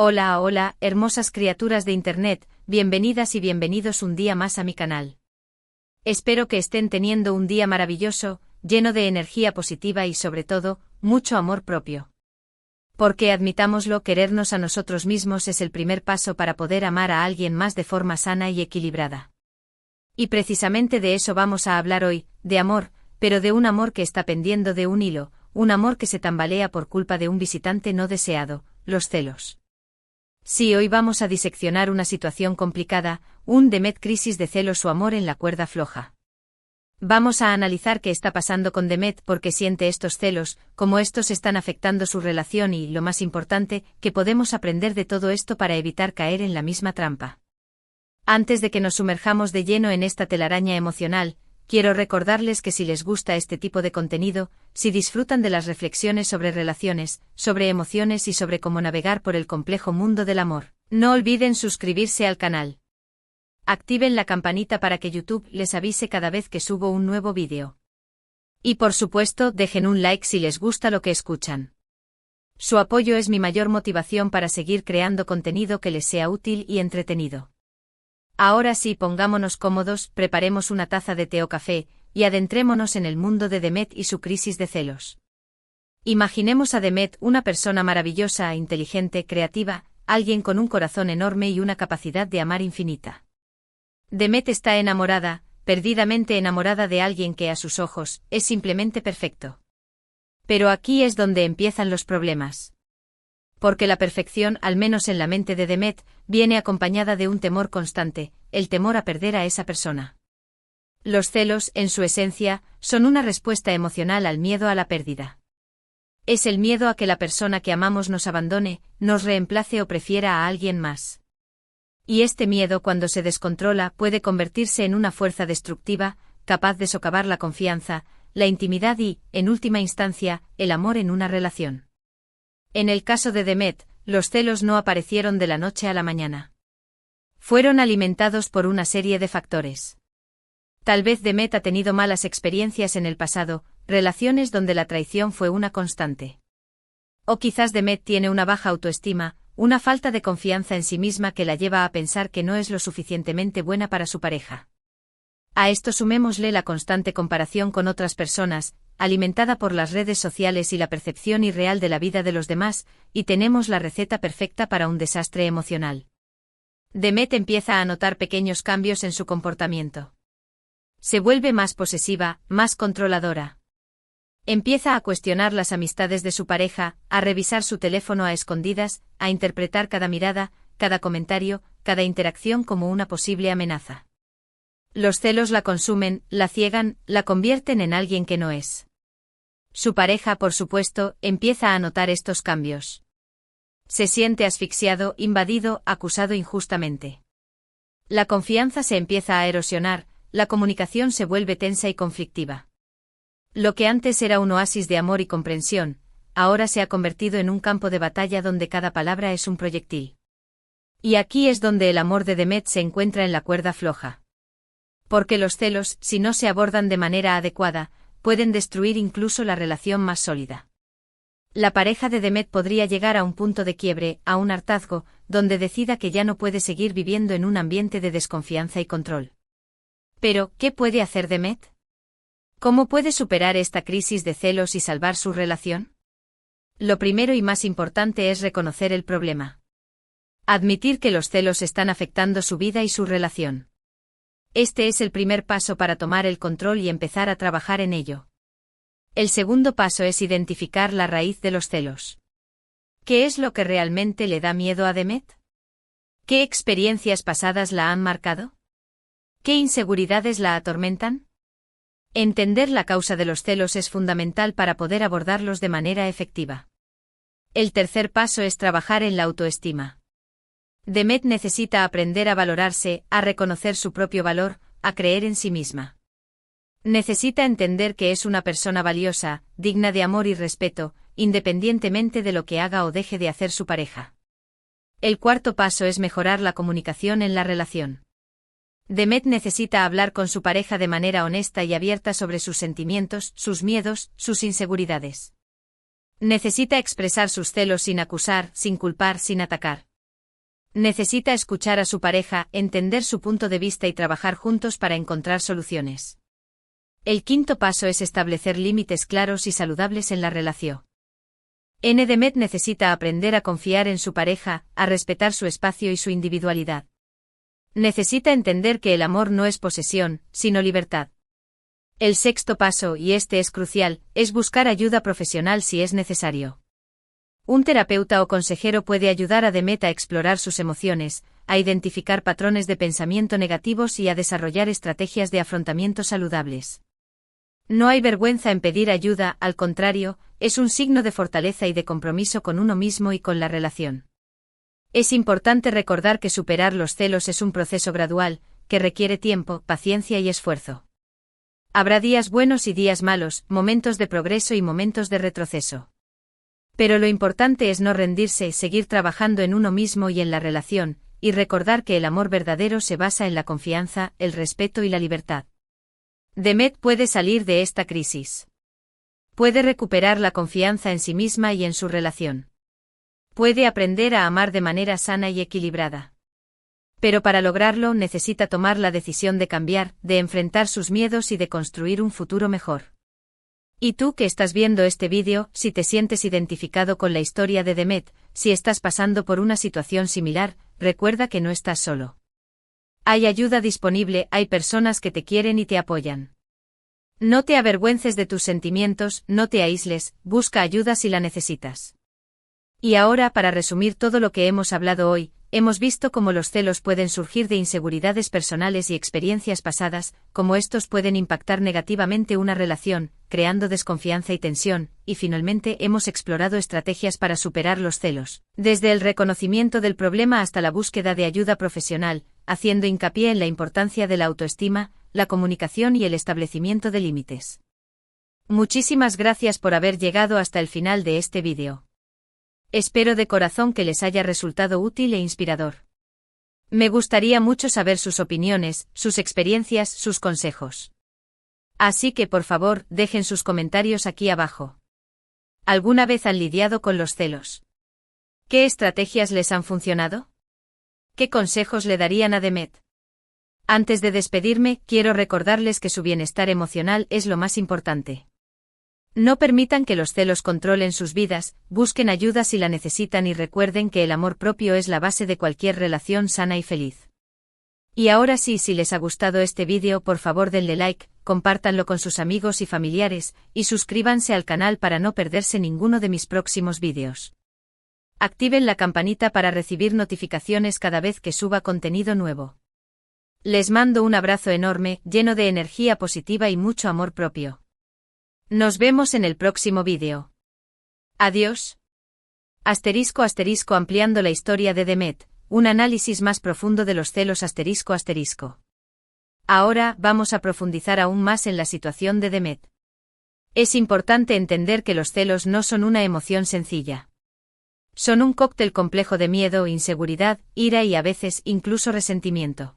Hola, hola, hermosas criaturas de Internet, bienvenidas y bienvenidos un día más a mi canal. Espero que estén teniendo un día maravilloso, lleno de energía positiva y sobre todo, mucho amor propio. Porque admitámoslo, querernos a nosotros mismos es el primer paso para poder amar a alguien más de forma sana y equilibrada. Y precisamente de eso vamos a hablar hoy, de amor, pero de un amor que está pendiendo de un hilo, un amor que se tambalea por culpa de un visitante no deseado, los celos. Sí, hoy vamos a diseccionar una situación complicada, un Demet crisis de celos o amor en la cuerda floja. Vamos a analizar qué está pasando con Demet, por qué siente estos celos, cómo estos están afectando su relación y, lo más importante, qué podemos aprender de todo esto para evitar caer en la misma trampa. Antes de que nos sumerjamos de lleno en esta telaraña emocional, quiero recordarles que si les gusta este tipo de contenido, si disfrutan de las reflexiones sobre relaciones, sobre emociones y sobre cómo navegar por el complejo mundo del amor, no olviden suscribirse al canal. Activen la campanita para que YouTube les avise cada vez que subo un nuevo vídeo. Y por supuesto, dejen un like si les gusta lo que escuchan. Su apoyo es mi mayor motivación para seguir creando contenido que les sea útil y entretenido. Ahora sí, pongámonos cómodos, preparemos una taza de té o café, y adentrémonos en el mundo de Demet y su crisis de celos. Imaginemos a Demet una persona maravillosa, inteligente, creativa, alguien con un corazón enorme y una capacidad de amar infinita. Demet está enamorada, perdidamente enamorada de alguien que a sus ojos, es simplemente perfecto. Pero aquí es donde empiezan los problemas. Porque la perfección, al menos en la mente de Demet, viene acompañada de un temor constante, el temor a perder a esa persona. Los celos, en su esencia, son una respuesta emocional al miedo a la pérdida. Es el miedo a que la persona que amamos nos abandone, nos reemplace o prefiera a alguien más. Y este miedo, cuando se descontrola, puede convertirse en una fuerza destructiva, capaz de socavar la confianza, la intimidad y, en última instancia, el amor en una relación. En el caso de Demet, los celos no aparecieron de la noche a la mañana. Fueron alimentados por una serie de factores. Tal vez Demet ha tenido malas experiencias en el pasado, relaciones donde la traición fue una constante. O quizás Demet tiene una baja autoestima, una falta de confianza en sí misma que la lleva a pensar que no es lo suficientemente buena para su pareja. A esto sumémosle la constante comparación con otras personas, alimentada por las redes sociales y la percepción irreal de la vida de los demás, y tenemos la receta perfecta para un desastre emocional. Demet empieza a notar pequeños cambios en su comportamiento. Se vuelve más posesiva, más controladora. Empieza a cuestionar las amistades de su pareja, a revisar su teléfono a escondidas, a interpretar cada mirada, cada comentario, cada interacción como una posible amenaza. Los celos la consumen, la ciegan, la convierten en alguien que no es. Su pareja, por supuesto, empieza a notar estos cambios. Se siente asfixiado, invadido, acusado injustamente. La confianza se empieza a erosionar, la comunicación se vuelve tensa y conflictiva. Lo que antes era un oasis de amor y comprensión, ahora se ha convertido en un campo de batalla donde cada palabra es un proyectil. Y aquí es donde el amor de Demet se encuentra en la cuerda floja. Porque los celos, si no se abordan de manera adecuada, pueden destruir incluso la relación más sólida. La pareja de Demet podría llegar a un punto de quiebre, a un hartazgo, donde decida que ya no puede seguir viviendo en un ambiente de desconfianza y control. Pero, ¿qué puede hacer Demet? ¿Cómo puede superar esta crisis de celos y salvar su relación? Lo primero y más importante es reconocer el problema. Admitir que los celos están afectando su vida y su relación. Este es el primer paso para tomar el control y empezar a trabajar en ello. El segundo paso es identificar la raíz de los celos. ¿Qué es lo que realmente le da miedo a Demet? ¿Qué experiencias pasadas la han marcado? ¿Qué inseguridades la atormentan? Entender la causa de los celos es fundamental para poder abordarlos de manera efectiva. El tercer paso es trabajar en la autoestima. Demet necesita aprender a valorarse, a reconocer su propio valor, a creer en sí misma. Necesita entender que es una persona valiosa, digna de amor y respeto, independientemente de lo que haga o deje de hacer su pareja. El cuarto paso es mejorar la comunicación en la relación. Demet necesita hablar con su pareja de manera honesta y abierta sobre sus sentimientos, sus miedos, sus inseguridades. Necesita expresar sus celos sin acusar, sin culpar, sin atacar. Necesita escuchar a su pareja, entender su punto de vista y trabajar juntos para encontrar soluciones. El quinto paso es establecer límites claros y saludables en la relación. Demet necesita aprender a confiar en su pareja, a respetar su espacio y su individualidad. Necesita entender que el amor no es posesión, sino libertad. El sexto paso, y este es crucial, es buscar ayuda profesional si es necesario. Un terapeuta o consejero puede ayudar a Demet a explorar sus emociones, a identificar patrones de pensamiento negativos y a desarrollar estrategias de afrontamiento saludables. No hay vergüenza en pedir ayuda, al contrario, es un signo de fortaleza y de compromiso con uno mismo y con la relación. Es importante recordar que superar los celos es un proceso gradual, que requiere tiempo, paciencia y esfuerzo. Habrá días buenos y días malos, momentos de progreso y momentos de retroceso. Pero lo importante es no rendirse, seguir trabajando en uno mismo y en la relación, y recordar que el amor verdadero se basa en la confianza, el respeto y la libertad. Demet puede salir de esta crisis. Puede recuperar la confianza en sí misma y en su relación. Puede aprender a amar de manera sana y equilibrada. Pero para lograrlo necesita tomar la decisión de cambiar, de enfrentar sus miedos y de construir un futuro mejor. Y tú que estás viendo este vídeo, si te sientes identificado con la historia de Demet, si estás pasando por una situación similar, recuerda que no estás solo. Hay ayuda disponible, hay personas que te quieren y te apoyan. No te avergüences de tus sentimientos, no te aísles, busca ayuda si la necesitas. Y ahora, para resumir todo lo que hemos hablado hoy, hemos visto cómo los celos pueden surgir de inseguridades personales y experiencias pasadas, cómo estos pueden impactar negativamente una relación, creando desconfianza y tensión, y finalmente hemos explorado estrategias para superar los celos, desde el reconocimiento del problema hasta la búsqueda de ayuda profesional, haciendo hincapié en la importancia de la autoestima, la comunicación y el establecimiento de límites. Muchísimas gracias por haber llegado hasta el final de este vídeo. Espero de corazón que les haya resultado útil e inspirador. Me gustaría mucho saber sus opiniones, sus experiencias, sus consejos. Así que por favor, dejen sus comentarios aquí abajo. ¿Alguna vez han lidiado con los celos? ¿Qué estrategias les han funcionado? ¿Qué consejos le darían a Demet? Antes de despedirme, quiero recordarles que su bienestar emocional es lo más importante. No permitan que los celos controlen sus vidas, busquen ayuda si la necesitan y recuerden que el amor propio es la base de cualquier relación sana y feliz. Y ahora sí, si les ha gustado este vídeo, por favor denle like, compártanlo con sus amigos y familiares, y suscríbanse al canal para no perderse ninguno de mis próximos vídeos. Activen la campanita para recibir notificaciones cada vez que suba contenido nuevo. Les mando un abrazo enorme, lleno de energía positiva y mucho amor propio. Nos vemos en el próximo vídeo. Adiós. *** ampliando la historia de Demet, un análisis más profundo de los celos ***. Ahora, vamos a profundizar aún más en la situación de Demet. Es importante entender que los celos no son una emoción sencilla. Son un cóctel complejo de miedo, inseguridad, ira y a veces incluso resentimiento.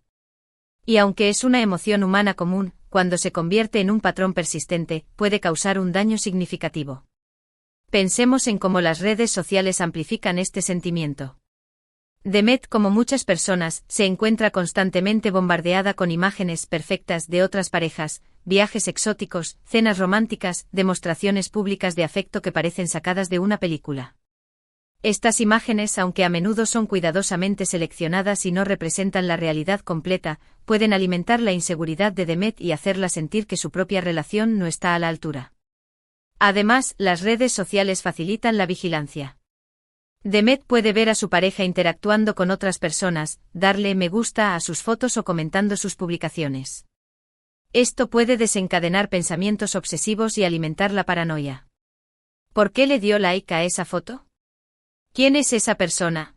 Y aunque es una emoción humana común, cuando se convierte en un patrón persistente, puede causar un daño significativo. Pensemos en cómo las redes sociales amplifican este sentimiento. Demet, como muchas personas, se encuentra constantemente bombardeada con imágenes perfectas de otras parejas, viajes exóticos, cenas románticas, demostraciones públicas de afecto que parecen sacadas de una película. Estas imágenes, aunque a menudo son cuidadosamente seleccionadas y no representan la realidad completa, pueden alimentar la inseguridad de Demet y hacerla sentir que su propia relación no está a la altura. Además, las redes sociales facilitan la vigilancia. Demet puede ver a su pareja interactuando con otras personas, darle me gusta a sus fotos o comentando sus publicaciones. Esto puede desencadenar pensamientos obsesivos y alimentar la paranoia. ¿Por qué le dio like a esa foto? ¿Quién es esa persona?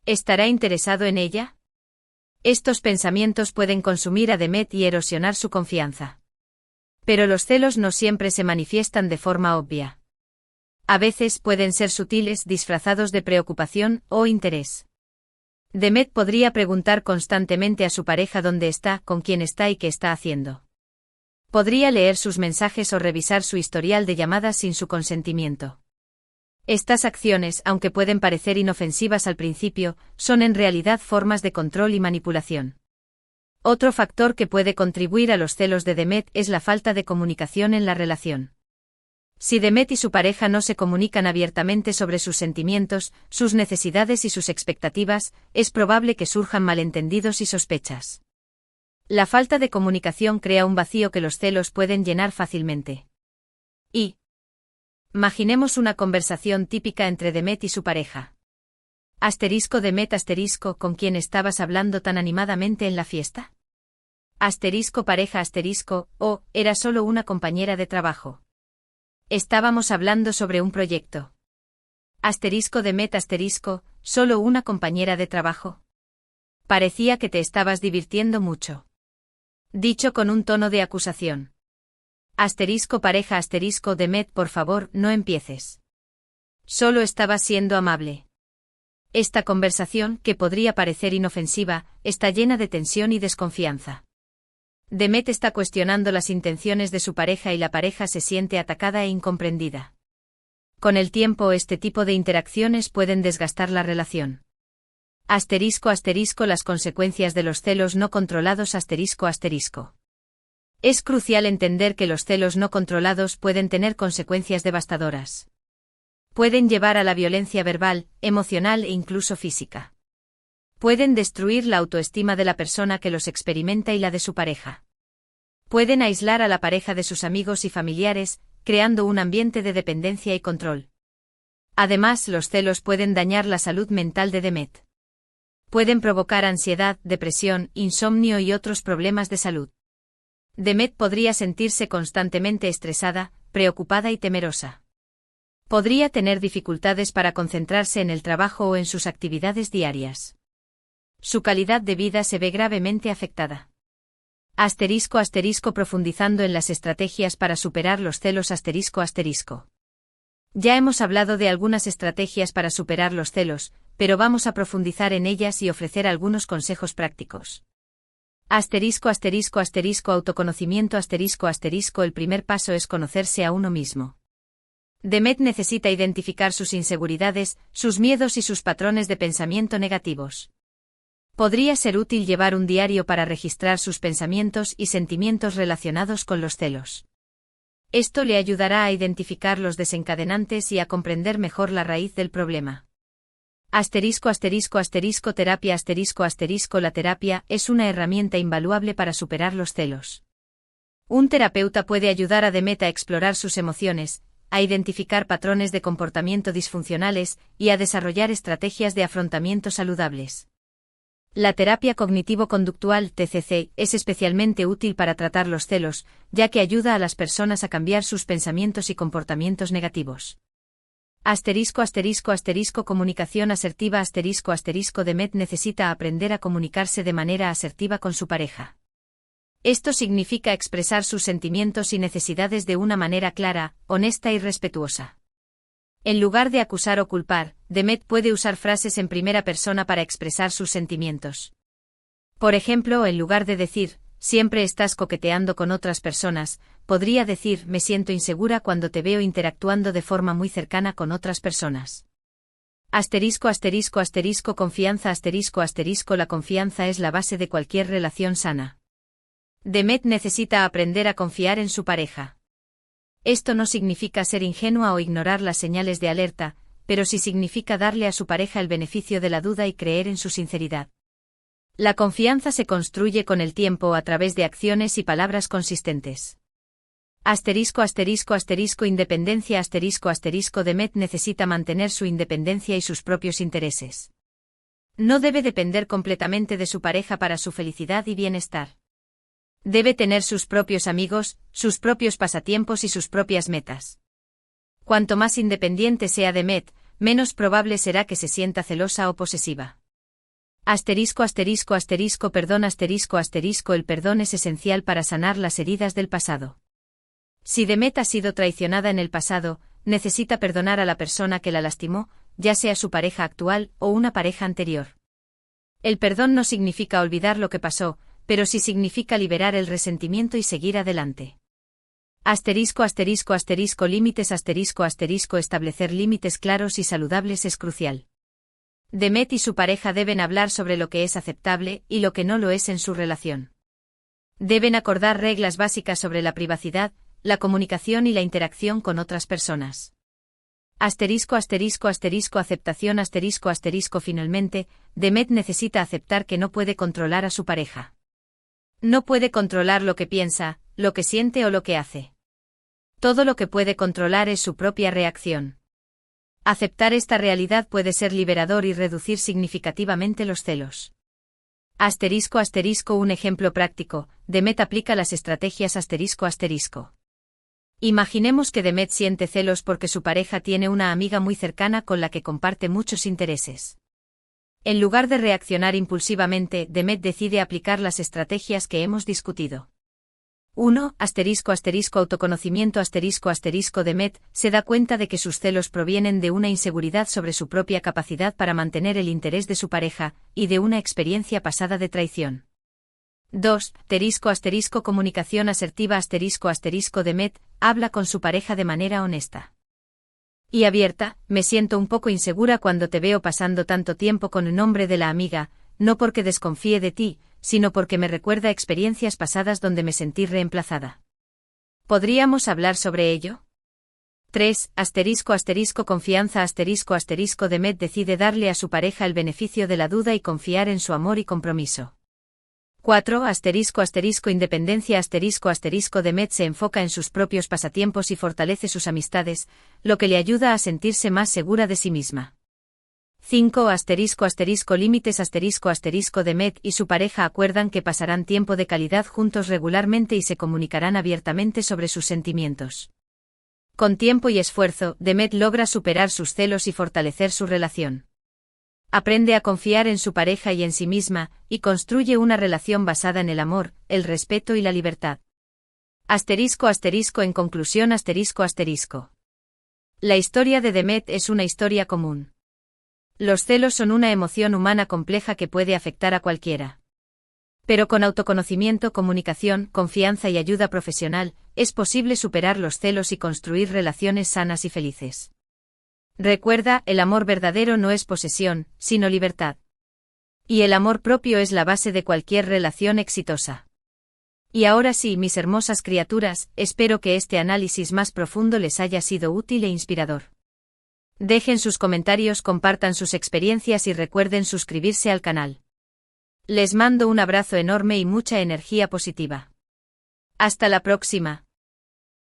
¿Estará interesado en ella? Estos pensamientos pueden consumir a Demet y erosionar su confianza. Pero los celos no siempre se manifiestan de forma obvia. A veces pueden ser sutiles, disfrazados de preocupación o interés. Demet podría preguntar constantemente a su pareja dónde está, con quién está y qué está haciendo. Podría leer sus mensajes o revisar su historial de llamadas sin su consentimiento. Estas acciones, aunque pueden parecer inofensivas al principio, son en realidad formas de control y manipulación. Otro factor que puede contribuir a los celos de Demet es la falta de comunicación en la relación. Si Demet y su pareja no se comunican abiertamente sobre sus sentimientos, sus necesidades y sus expectativas, es probable que surjan malentendidos y sospechas. La falta de comunicación crea un vacío que los celos pueden llenar fácilmente. Imaginemos una conversación típica entre Demet y su pareja. Demet ¿con quién estabas hablando tan animadamente en la fiesta? Pareja era solo una compañera de trabajo. Estábamos hablando sobre un proyecto. Demet ¿solo una compañera de trabajo? Parecía que te estabas divirtiendo mucho. Dicho con un tono de acusación. Pareja Demet, por favor, no empieces. Solo estabas siendo amable. Esta conversación, que podría parecer inofensiva, está llena de tensión y desconfianza. Demet está cuestionando las intenciones de su pareja y la pareja se siente atacada e incomprendida. Con el tiempo, este tipo de interacciones pueden desgastar la relación. Las consecuencias de los celos no controlados Es crucial entender que los celos no controlados pueden tener consecuencias devastadoras. Pueden llevar a la violencia verbal, emocional e incluso física. Pueden destruir la autoestima de la persona que los experimenta y la de su pareja. Pueden aislar a la pareja de sus amigos y familiares, creando un ambiente de dependencia y control. Además, los celos pueden dañar la salud mental de Demet. Pueden provocar ansiedad, depresión, insomnio y otros problemas de salud. Demet podría sentirse constantemente estresada, preocupada y temerosa. Podría tener dificultades para concentrarse en el trabajo o en sus actividades diarias. Su calidad de vida se ve gravemente afectada. Profundizando en las estrategias para superar los celos Ya hemos hablado de algunas estrategias para superar los celos, pero vamos a profundizar en ellas y ofrecer algunos consejos prácticos. Autoconocimiento El primer paso es conocerse a uno mismo. Demet necesita identificar sus inseguridades, sus miedos y sus patrones de pensamiento negativos. Podría ser útil llevar un diario para registrar sus pensamientos y sentimientos relacionados con los celos. Esto le ayudará a identificar los desencadenantes y a comprender mejor la raíz del problema. Terapia La terapia es una herramienta invaluable para superar los celos. Un terapeuta puede ayudar a Demet a explorar sus emociones, a identificar patrones de comportamiento disfuncionales y a desarrollar estrategias de afrontamiento saludables. La terapia cognitivo-conductual (TCC) es especialmente útil para tratar los celos, ya que ayuda a las personas a cambiar sus pensamientos y comportamientos negativos. Comunicación asertiva Demet necesita aprender a comunicarse de manera asertiva con su pareja. Esto significa expresar sus sentimientos y necesidades de una manera clara, honesta y respetuosa. En lugar de acusar o culpar, Demet puede usar frases en primera persona para expresar sus sentimientos. Por ejemplo, en lugar de decir, siempre estás coqueteando con otras personas, podría decir, me siento insegura cuando te veo interactuando de forma muy cercana con otras personas. Confianza La confianza es la base de cualquier relación sana. Demet necesita aprender a confiar en su pareja. Esto no significa ser ingenua o ignorar las señales de alerta, pero sí significa darle a su pareja el beneficio de la duda y creer en su sinceridad. La confianza se construye con el tiempo a través de acciones y palabras consistentes. Independencia Demet necesita mantener su independencia y sus propios intereses. No debe depender completamente de su pareja para su felicidad y bienestar. Debe tener sus propios amigos, sus propios pasatiempos y sus propias metas. Cuanto más independiente sea Demet, menos probable será que se sienta celosa o posesiva. Perdón El perdón es esencial para sanar las heridas del pasado. Si Demet ha sido traicionada en el pasado, necesita perdonar a la persona que la lastimó, ya sea su pareja actual o una pareja anterior. El perdón no significa olvidar lo que pasó, pero sí significa liberar el resentimiento y seguir adelante. Asterisco asterisco asterisco límites asterisco asterisco establecer límites claros y saludables es crucial. Demet y su pareja deben hablar sobre lo que es aceptable y lo que no lo es en su relación. Deben acordar reglas básicas sobre la privacidad, la comunicación y la interacción con otras personas. Asterisco asterisco asterisco aceptación asterisco asterisco finalmente, Demet necesita aceptar que no puede controlar a su pareja. No puede controlar lo que piensa, lo que siente o lo que hace. Todo lo que puede controlar es su propia reacción. Aceptar esta realidad puede ser liberador y reducir significativamente los celos. Asterisco asterisco un ejemplo práctico, Demet aplica las estrategias asterisco asterisco. Imaginemos que Demet siente celos porque su pareja tiene una amiga muy cercana con la que comparte muchos intereses. En lugar de reaccionar impulsivamente, Demet decide aplicar las estrategias que hemos discutido. 1. Asterisco asterisco autoconocimiento asterisco asterisco Demet se da cuenta de que sus celos provienen de una inseguridad sobre su propia capacidad para mantener el interés de su pareja, y de una experiencia pasada de traición. 2. Asterisco asterisco comunicación asertiva asterisco asterisco Demet habla con su pareja de manera honesta y abierta. Me siento un poco insegura cuando te veo pasando tanto tiempo con el nombre de la amiga, no porque desconfíe de ti, sino porque me recuerda experiencias pasadas donde me sentí reemplazada. ¿Podríamos hablar sobre ello? 3. Asterisco asterisco confianza asterisco asterisco Demet decide darle a su pareja el beneficio de la duda y confiar en su amor y compromiso. 4. Asterisco asterisco independencia asterisco asterisco Demet se enfoca en sus propios pasatiempos y fortalece sus amistades, lo que le ayuda a sentirse más segura de sí misma. 5. Asterisco asterisco límites asterisco asterisco Demet y su pareja acuerdan que pasarán tiempo de calidad juntos regularmente y se comunicarán abiertamente sobre sus sentimientos. Con tiempo y esfuerzo, Demet logra superar sus celos y fortalecer su relación. Aprende a confiar en su pareja y en sí misma, y construye una relación basada en el amor, el respeto y la libertad. Asterisco asterisco en conclusión asterisco asterisco. La historia de Demet es una historia común. Los celos son una emoción humana compleja que puede afectar a cualquiera. Pero con autoconocimiento, comunicación, confianza y ayuda profesional, es posible superar los celos y construir relaciones sanas y felices. Recuerda, el amor verdadero no es posesión, sino libertad. Y el amor propio es la base de cualquier relación exitosa. Y ahora sí, mis hermosas criaturas, espero que este análisis más profundo les haya sido útil e inspirador. Dejen sus comentarios, compartan sus experiencias y recuerden suscribirse al canal. Les mando un abrazo enorme y mucha energía positiva. Hasta la próxima.